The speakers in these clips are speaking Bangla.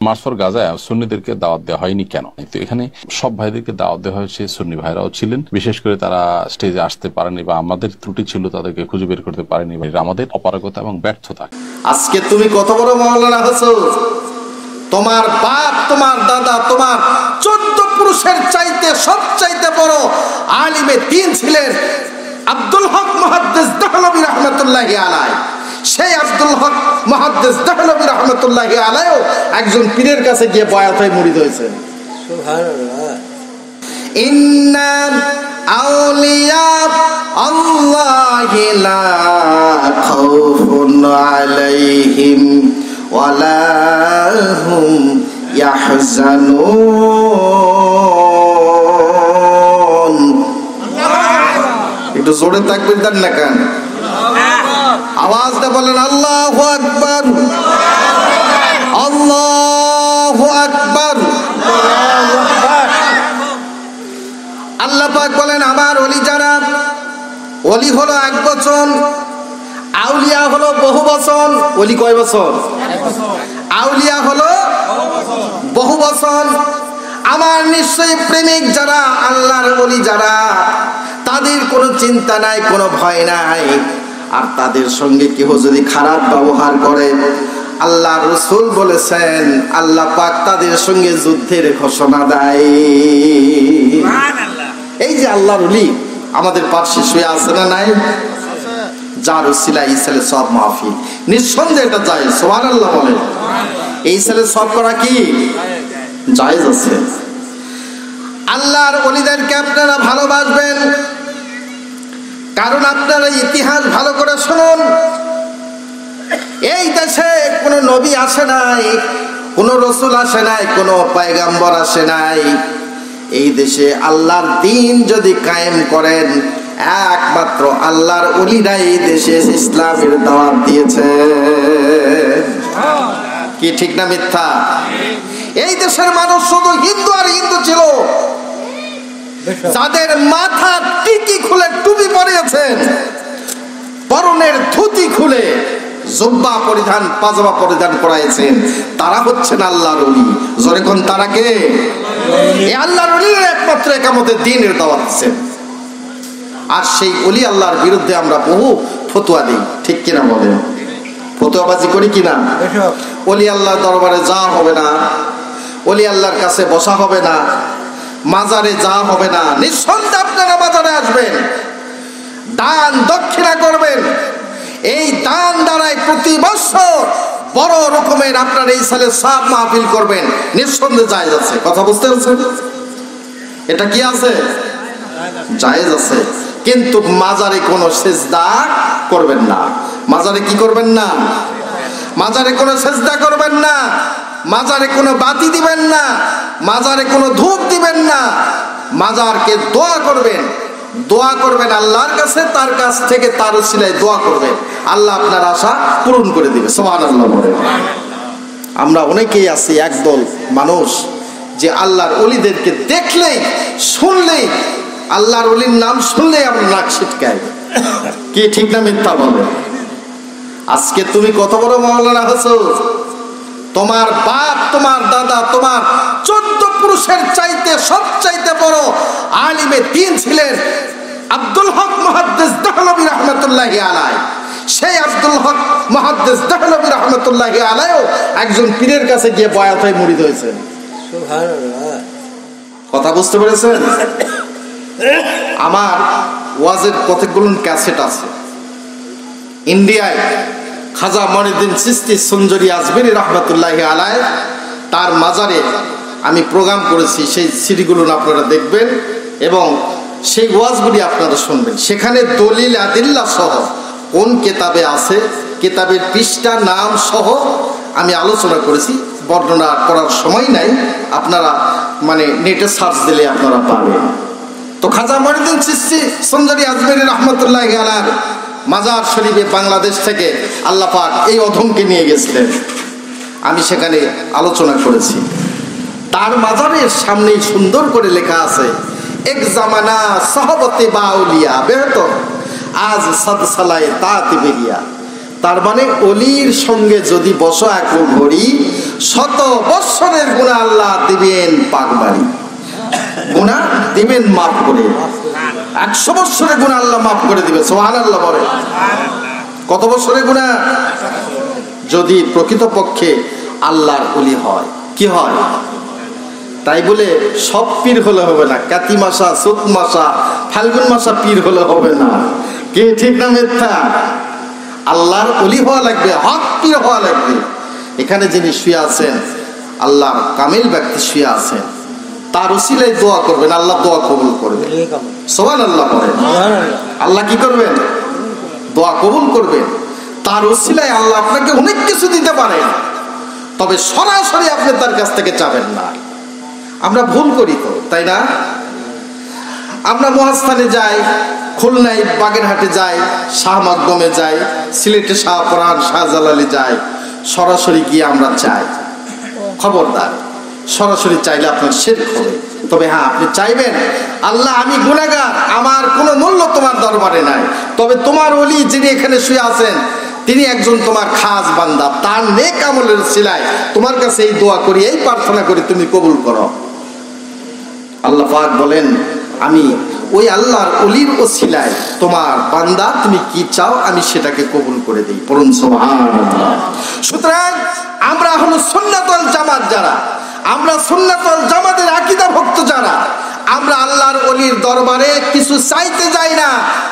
মার্চ ফর গাজায় সুন্নিদেরকে দাওয়াত দেওয়া হয়নি কেন? তো এখানে সব ভাইদেরকে দাওয়াত দেওয়া হয়েছে, সুন্নি ভাইরাও ছিলেন, বিশেষ করে তারা স্টেজে আসতে পারেনি বা আমাদের ত্রুটি ছিল তাদেরকে খুঁজে বের করতে পারেনি, আমাদের অপারগতা এবং ব্যর্থতা। আজকে তুমি কত বড় মাওলানা হছো, তোমার বাপ, তোমার দাদা, তোমার 14 পুরুষের চাইতে সবচাইতে বড় আলিমে দ্বীন ছিলেন আব্দুল হক মুহাদ্দিস দেহলভী রাহমাতুল্লাহি আলাইহি। সেই আব্দুল হক মুহাদ্দিস দেহলভী রাহমাতুল্লাহি আলাইহিও একজন পীরের কাছে গিয়ে বয়াত হয়ে মুরিদ হয়েছেন। সুবহানাল্লাহ। ইন্না আউলিয়া আল্লাহি লা খাউফুন আলাইহিম ওয়ালা হুম ইয়াহজানুন। একটু জোরে তাকবীর দেন না কেন? আওয়াজ দিয়ে বলেন আল্লাহু আকবার, আল্লাহু আকবার। আল্লাহ পাক বলেন আমার ওলি যারা, ওলি হলো এক বচন, আউলিয়া হলো বহু বচন। ওলি কয় বচন? আউলিয়া হলো বহু বচন। আমার নিশ্চয়ই প্রেমিক যারা, আল্লাহর ওলি যারা, তাদের কোনো চিন্তা নাই, কোনো ভয় নাই। আর তাদের সঙ্গে কেউ যদি খারাপ ব্যবহার করে, আল্লাহ রাসূল বলেছেন আল্লাহ পাক তাদের সঙ্গে যুদ্ধের ঘোষণা দেয়। এই যে আল্লাহর ওলি আমাদের পাশে শুয়ে আছে না নাই? যার উসিলায় এই ছেলে সব মাহফিল, নিঃসন্দেহে এটা জায়েজ। সুবহানাল্লাহ বলেন। এই ছেলে সব করা কি জায়েজ আছে। আল্লাহর ওলিদেরকে আপনারা ভালোবাসবেন, কারণ আপনারা ইতিহাস ভালো করে শুনুন। এই দেশে কোনো নবী আসে নাই, কোনো রসুল আসে নাই, কোনো পয়গম্বর আসে নাই। এই দেশে আল্লাহর দ্বীন যদি কায়েম করেন, একমাত্র আল্লাহর ওলিরা এই দেশে ইসলামের দাওয়াত দিয়েছে। কি ঠিক না মিথ্যা? এই দেশের মানুষ শুধু হিন্দু আর হিন্দু ছিল, যাদের মাথা টিকি খুলে টুপি পরিয়েছেন, পরনের ধুতি খুলে জুব্বা পরিধান, পাজামা পরিধান করাইছেন, তারা হচ্ছেন আল্লাহর ওলি। জোরে কোন তারা কে? এই আল্লাহর ওলিরা একমাত্র একামতের দ্বীনের দাওয়াত দিচ্ছেন। আর সেই ওলি আল্লাহর বিরুদ্ধে আমরা বহু ফতোয়া দিই, ঠিক কিনা বলেন? ফতোয়াবাজি করি কিনা? ওলি আল্লাহর দরবারে যাওয়া হবে না, ওলি আল্লাহর কাছে বসা হবে না, মাজারে যাওয়া হবে না। নিঃসন্দেহে আপনারা মাজারে আসবেন, দান দক্ষিণা করবেন। এই দান দ্বারাই প্রতি বছর বড় রকমের আপনার এই সালে সব মাহফিল করবেন, নিঃসন্দেহে জায়েজ আছে। কথা বুঝতে পারছেন? এটা কি আছে? জায়েজ আছে। কিন্তু মাজারে কোনো সিজদা করবেন না। মাজারে কি করবেন না? মাজারে কোনো সিজদা করবেন না, মাজারে কোনো বাতি দিবেন না, মাজারে কোনো ধূপ দিবেন না। মাজারকে দোয়া করবেন, দোয়া করবেন আল্লাহর কাছে, তার কাছ থেকে তার উসিলায় দোয়া করবেন, আল্লাহ আপনার আশা পূরণ করে দিবে। সুবহানাল্লাহ বলে। আমরা অনেকেই আছি একদল মানুষ যে আল্লাহর ওলিদেরকে দেখলেই, শুনলেই, আল্লাহর ওলির নাম শুনলেই আমরা নাক ছিটকাই। কি ঠিক না মিথ্যা বলে? আজকে তুমি কত বড় মাওলানা হছো, তোমার বাপ, তোমার দাদা, তোমার 14 পুরুষের চাইতে সবচাইতে বড় আলিমে দ্বীন ছিলেন আব্দুল হক মুহাদ্দিস দেহলভী রাহমাতুল্লাহি আলাইহি। সেই আব্দুল হক মুহাদ্দিস দেহলভী রাহমাতুল্লাহি আলাইহিও একজন পীরের কাছে গিয়ে বয়াত হয়ে মুরিদ হয়েছেন। সুবহানাল্লাহ। কথা বুঝতে পেরেছেন? আমার ওয়াজের কতগুলো ক্যাসেট আছে। ইন্ডিয়ায় খাজা মঈনুদ্দিন চিশতি সুঞ্জরি আজমেরি রাহমাতুল্লাহি আলাইহি, তার মাজারে আমি প্রোগ্রাম করেছি। সেই সিডিগুলো আপনারা দেখবেন এবং সেই ওয়াজগুলি আপনারা শুনবেন। সেখানে দলিল আদিল্লা সহ কোন কিতাবে আছে, কিতাবের পৃষ্ঠা, নাম সহ আমি আলোচনা করেছি। বর্ণনা করার সময় নাই, আপনারা নেটে সার্চ দিলে আপনারা পাবেন। তো খাজা মঈনুদ্দিন চিশতি সুঞ্জরি আজমেরি রাহমাতুল্লাহি আলাইহি মাজার শরীফে বাংলাদেশ থেকে আল্লাহ পাক এই অধমকে নিয়ে গেছিলেন। আমি সেখানে আলোচনা করেছি। তার মাজারের সামনেই সুন্দর করে লেখা আছে, এক জামানা সাহাবতে বাউলিয়া বেহত আজ সাদসালায়ে তাতি বেরিয়া। তার মানে অলির সঙ্গে যদি বসো এক ঘড়ি, শত বৎসরের গুনাহ আল্লাহ দিবেন পাকবাড়ি, গুনাহ দিবেন মাফ করে। 100 বৎসরের গুনাহ আল্লাহ মাফ করে দিবে, সুবহানাল্লাহ বলে। কত বছরের গুনাহ? যদি প্রকৃতপক্ষে আল্লাহর ওলি হয়। কি হয়? তাই বলে সব পীর হলে হবে না, কাতি মাসা, চৈত মাসা, ফাল্গুন মাসা পীর হলে হবে না। কে ঠিক না মিথ্যা? আল্লাহর ওলি হওয়া লাগবে, হক পীর হওয়া লাগবে। এখানে যিনি শুয়ে আছেন, আল্লাহর কামিল ব্যক্তি শুয়ে আছেন, তার উসিলায় দোয়া করবেন, আল্লাহ দোয়া কবুল করবেন। সুবহানাল্লাহ বলেন। আল্লাহ কি করবেন? দোয়া কবুল করবেন। তার উসিলায় আল্লাহ আপনাকে অনেক কিছু দিতে পারে, তবে সরাসরি আপনি তার কাছ থেকে চাবেন না। আমরা ভুল করি তো, তাই না? আমরা মহাস্থানে যাই, খুলনায় বাগেরহাটে যাই, শাহমাকদমে যাই, সিলেটে শাহপরান, শাহজালালে যাই, সরাসরি গিয়ে আমরা চাই। খবরদার, সরাসরি চাইলে আপনার শিরক হবে। তবে হ্যাঁ, আপনি চাইবেন, আল্লাহ আমি গুনাহগার, আমার কোনো মূল্য তোমার দরবারে নাই, তবে তোমার ওলি যিনি এখানে শুয়ে আছেন তিনি একজন তোমার খাস বান্দা, তার নেক আমলের উসিলায় তোমার কাছে এই দোয়া করি, এই প্রার্থনা করি, তুমি কবুল করো। আল্লাহ পাক বলেন, আমি ওই আল্লাহর ওলির উসিলায় তোমার বান্দা তুমি কি চাও আমি সেটাকে কবুল করে দেই। পড়ুন সুবহানাল্লাহ। সুতরাং আমরা হলো সুন্নাত ওয়াল জামাত যারা, আমরা সুন্নাত ওয়াল জামাতের আকীদা ভক্ত যারা, আমরা আল্লাহর ওলির দরবারে কিছু চাইতে যাই না,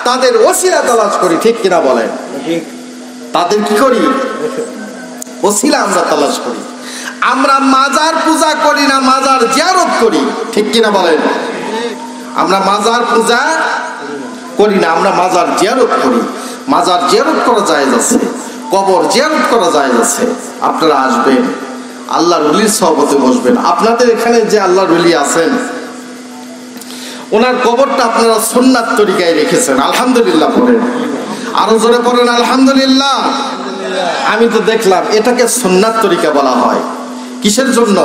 তাদের ওসিলা তালাশ করি। ঠিক কিনা বলেন? তাদের কি করি? ওসিলা আমরা তালাশ করি। আমরা মাজার পূজা করি না, মাজার জিয়ারত করি। ঠিক কিনা বলেন? আমরা মাজার পূজা করি না, আমরা মাজার জিয়ারত করি। মাজার জিয়ারত করা জায়েজ আছে, কবর জিয়ারত করা জায়েজ আছে। আপনারা আসবেন, আল্লাহর ওলির সহবতে বসবেন। আপনাদের এখানে যে আল্লাহর ওলি আছেন, ওনার কবরটা আপনারা সুন্নাত তরিকায় রেখেছেন, আলহামদুলিল্লাহ পড়েন। আরো জোরে পড়েন আলহামদুলিল্লাহ। আমি তো দেখলাম এটাকে সুন্নাত তরিকা বলা হয়। কিসের জন্য?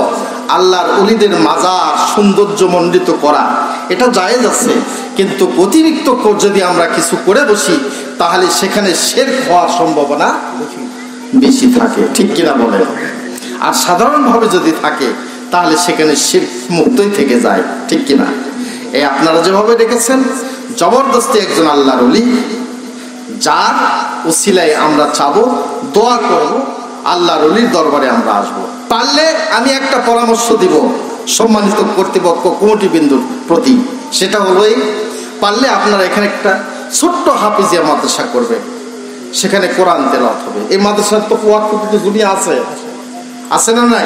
আল্লাহর ওলিদের মাজার সৌন্দর্যমণ্ডিত করা, এটা জায়েজ আছে, কিন্তু অতিরিক্ত যদি আমরা কিছু করে বসি তাহলে সেখানে শিরক হওয়ার সম্ভাবনা বেশি থাকে। ঠিক কিনা বলেন? আর সাধারণভাবে যদি থাকে তাহলে সেখানে শিরক মুক্তই থেকে যায়। ঠিক কিনা? এই আপনারা যেভাবে রেখেছেন, জবরদস্তি একজন আল্লাহর ওলি, যার উসিলায় আমরা চাবো, দোয়া করব, আল্লাহর ওলির দরবারে আমরা আসবো। পারলে আমি একটা পরামর্শ দিব সম্মানিত কর্তৃপক্ষ, কমিটি বিন্দুর প্রতি, সেটা হলো পারলে আপনারা এখানে একটা ছোট্ট হাফিজিয়া মাদ্রাসা করবেন, সেখানে কোরআন তেলাওয়াত হবে। এই মাদ্রাসার তো ওয়াক্ফ তো দুনিয়া আছে, আছে না নাই?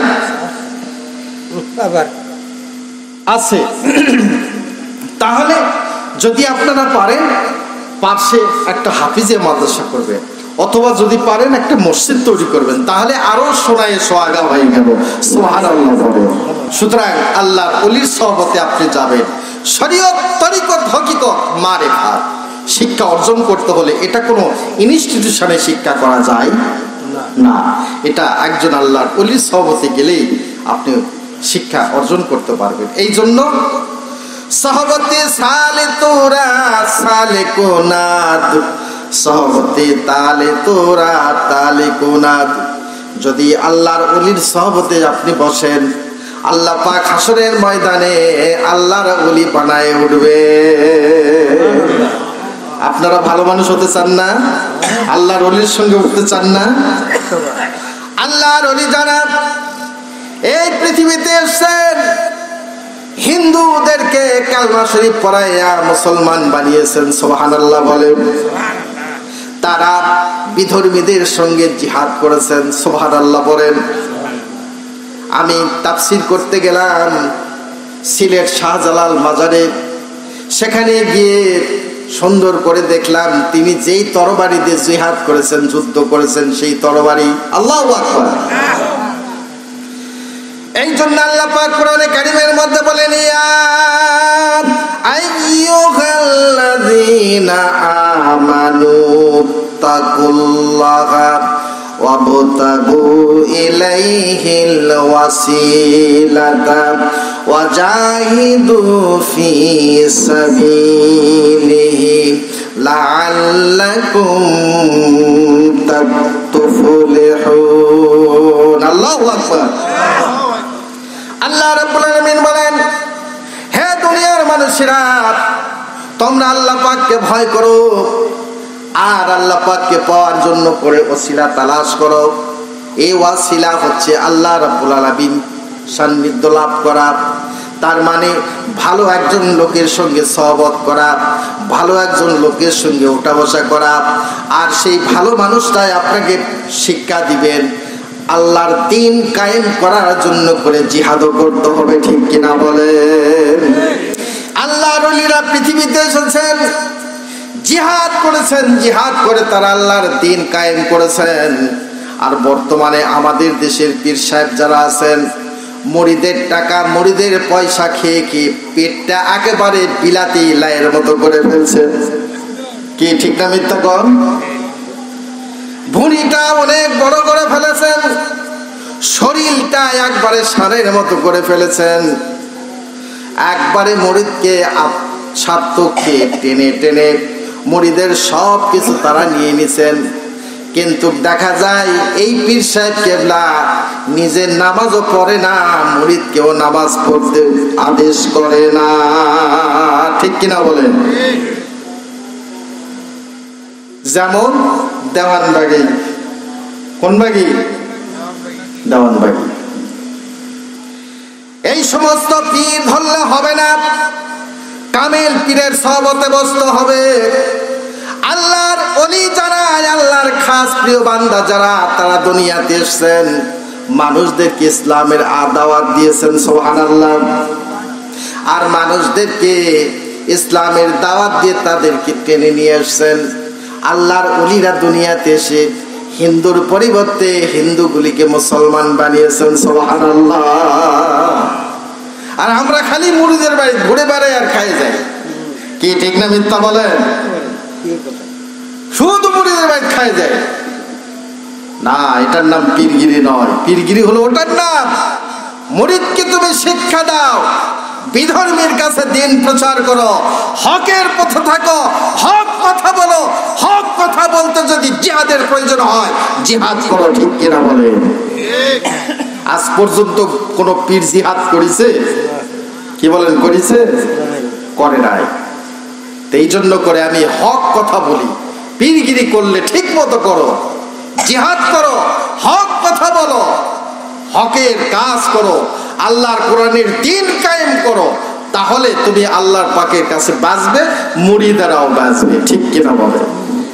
আছে। তাহলে যদি আপনারা পারেন, পাশে একটা হাফিজিয়া মাদ্রাসা করবেন, অথবা যদি পারেন একটা মসজিদ তৈরি করবেন, তাহলে আরো সোনায় সোহাগা হয়ে গেল। সুবহানাল্লাহ। সুতরাং আল্লাহর ওলির সহবতে আপনি যাবেন। শরীয়ত, তরিকত, হকিকত, মারিফাত শিক্ষা অর্জন করতে হলে এটা কোনো ইনস্টিটিউশনে শিক্ষা করা যায় না, এটা একজন আল্লাহর ওলির সহবতে গেলেই আপনি শিক্ষা অর্জন করতে পারবেন। এই জন্য সহবতে সালে তোরা সালে কোনাদ, সহবতে তালে তোরা তালে কোনাদ। যদি আল্লাহর ওলির সহবতে আপনি বসেন, আল্লাহ পাক হাসরের ময়দানে আল্লাহর ওলি বানায় উঠবে। আপনারা ভালো মানুষ হতে চান না? আল্লাহর ওলির সঙ্গে উঠতে চান না? আল্লাহর ওলি যারা এই পৃথিবীতে এসেছেন, হিন্দুদেরকে কালমা শরীফ পড়াইয়া মুসলমান বানিয়েছেন, সুবহানাল্লাহ বলেন। তারা বিধর্মীদের সঙ্গে জিহাদ করেছেন, সুবহানাল্লাহ বলেন। আমি তাফসীর করতে গেলাম সিলেট শাহজালাল মাজারে, সেখানে গিয়ে সুন্দর করে দেখলাম তিনি যেই তরবারি দিয়ে জিহাদ করেছেন, যুদ্ধ করেছেন, সেই তরবারি। আল্লাহু আকবার। এই জন্য আল্লাহ পাক কোরআনে কারীমের মধ্যে বলেন, ইয়া আইয়ুহাল্লাযীনা আমানু তাকুল্লাহা ওয়াবতাগু ইলাইহিল ওয়াসিলাতা ওয়াজাহিদু ফি সাবিলিহি লাআল্লাকুম তাফলিহুন। আল্লাহু আল্লাহু আকবার। আল্লাহ রাব্বুল আলামিন বলেন, হে দুনিয়ার মানুষেরা, তোমরা আল্লাহ পাককে ভয় করো আর আল্লাহ পাককে পাওয়ার জন্য করে ওসিলা তালাশ করো। এই ওয়াসিলা হচ্ছে আল্লাহ রাব্বুল আলামিন সান্নিধ্য লাভ করা। তার মানে ভালো একজন লোকের সঙ্গে সহবত করা, ভালো একজন লোকের সঙ্গে ওঠা বসা করা, আর সেই ভালো মানুষটাই আপনাকে শিক্ষা দিবেন আল্লাহর দ্বীন কায়েম করার জন্য করে জিহাদও করতে হবে। ঠিক কিনা বলেন? আল্লাহর ওলিরা পৃথিবীতে এসেছেন, জিহাদ করেছেন, জিহাদ করে তারা আল্লাহর দ্বীন কায়েম করেছেন। আর বর্তমানে আমাদের দেশের পীর সাহেব যারা আছেন, মুরিদের টাকা মুরিদের পয়সা খেয়ে কি পেটটা একেবারে বিলাতি লাইয়ের মতো করে ফেলছে। কি ঠিক না মিথ্যা কন? ভুঁড়িটা অনেক বড় করে ফেলেছেন, শরীরটা একবারে ষাঁড়ের মতো করে ফেলেছেন। একবারে মুরিদকে সার্থককে টেনে টেনে মুরিদের সব কিছু তারা নিয়ে নিছেন। কিন্তু দেখা যায় এই পীর সাহেব কেবলা নিজের নামাজও পড়ে না, মুরিদকেও নামাজ পড়তে আদেশ করে না। ঠিক কিনা বলেন? যেমন দেওয়ানবাগি, কোন বাগি? দেওয়ানবাগি। এই সমস্ত পীর ধরলে হবে না, কামেল পীরের সহবতে বসতে হবে। আল্লাহর ওলি যারা, আল্লাহর খাস প্রিয় বান্দা যারা, তারা দুনিয়াতে এসেছেন, মানুষদেরকে ইসলামের দাওয়াত দিয়েছেন, সুবহানাল্লাহ। আর মানুষদেরকে ইসলামের দাওয়াত দিয়ে তাদেরকে টেনে নিয়ে আসছেন। আল্লাহর ওলিরা দুনিয়াতে এসে হিন্দুর পরিবর্তে হিন্দুগুলিকে মুসলমান বানিয়েছেন, সুবহানাল্লাহ। আর আমরা খালি মুরিদের বাড়ি ঘুরে বেড়াই আর খাই যাই। কি ঠিক না মিথ্যা বলেন? শুধু মুরিদের বাড়ি খাই যায় না, এটার নাম পীরগিরি নয়। পীরগিরি হলো ওটার নাম। মুরিদকে তুমি শিক্ষা দাও, বিধর্মীর কাছে দিন প্রচার করো, হকের পথে থাকো, হক কথা বলো। হক কথা বলতে যদি জিহাদের প্রয়োজন হয়, জিহাদ করো। ঠিক কিনা বলেন? আজ পর্যন্ত কোন পীর জিহাদ করেছে? কি বলেন, করেছে? করে নাই। এই জন্য করে আমি হক কথা বলি। পীরগিরি করলে ঠিক মতো করো, জিহাদ করো, হক কথা বলো, হকের কাজ করো, আল্লাহর কোরআনের দ্বীন কায়েম করো। তাহলে তুমি আল্লাহর পাকের কাছে বাঁচবে, মুরিদারাও বাঁচবে। ঠিক কিনা বলে?